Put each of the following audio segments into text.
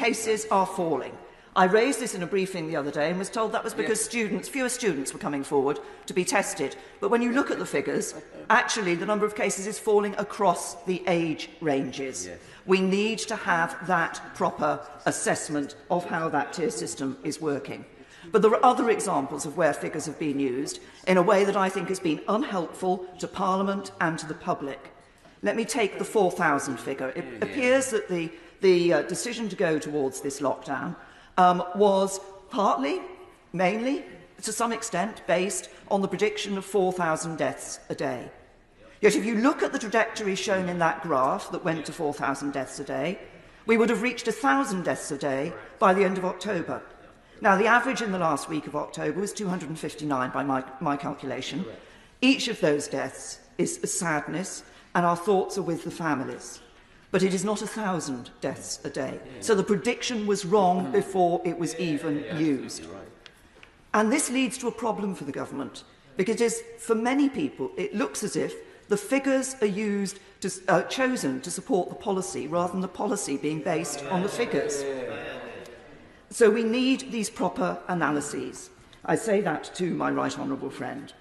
cases are falling. I raised this in a briefing the other day and was told that was because fewer students were coming forward to be tested. But when you look at the figures, actually the number of cases is falling across the age ranges. Yes. We need to have that proper assessment of how that tier system is working. But there are other examples of where figures have been used in a way that I think has been unhelpful to Parliament and to the public. Let me take the 4,000 figure. It appears that the decision to go towards this lockdown was partly, mainly, to some extent, based on the prediction of 4,000 deaths a day. Yet if you look at the trajectory shown in that graph that went to 4,000 deaths a day, we would have reached 1,000 deaths a day by the end of October. Now, the average in the last week of October was 259 by my calculation. Each of those deaths is a sadness, and our thoughts are with the families. But it is not 1,000 deaths a day. So the prediction was wrong before it was even used. And this leads to a problem for the government, because for many people it looks as if the figures are chosen to support the policy rather than the policy being based on the figures. So we need these proper analyses. I say that to my right honourable friend.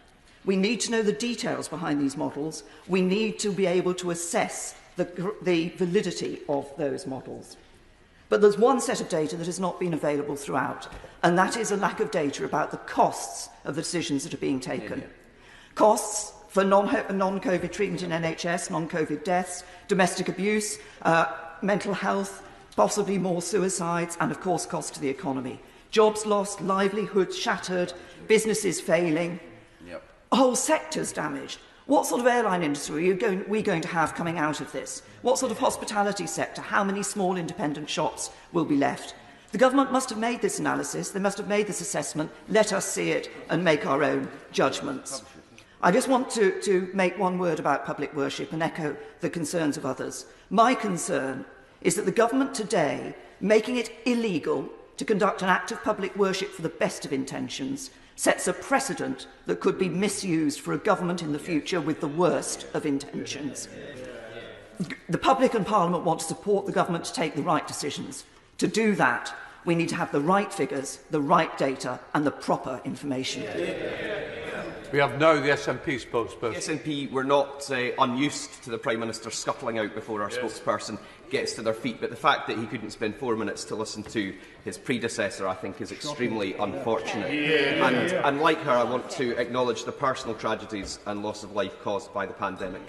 We need to know the details behind these models. We need to be able to assess the validity of those models. But there's one set of data that has not been available throughout, and that is a lack of data about the costs of the decisions that are being taken. Costs for non-COVID treatment in NHS, non-COVID deaths, domestic abuse, mental health, possibly more suicides, and of course costs to the economy. Jobs lost, livelihoods shattered, businesses failing, whole sectors damaged. What sort of airline industry are we going to have coming out of this? What sort of hospitality sector? How many small independent shops will be left? The government must have made this analysis, they must have made this assessment. Let us see it and make our own judgments. I just want to make one word about public worship and echo the concerns of others. My concern is that the government today, making it illegal to conduct an act of public worship for the best of intentions, sets a precedent that could be misused for a government in the future with the worst of intentions. The public and Parliament want to support the government to take the right decisions. To do that, we need to have the right figures, the right data and the proper information. We have now the SNP spokesperson. The SNP were not unused to the Prime Minister scuttling out before our spokesperson gets to their feet, but the fact that he couldn't spend 4 minutes to listen to his predecessor, I think, is extremely unfortunate. And like her, I want to acknowledge the personal tragedies and loss of life caused by the pandemic.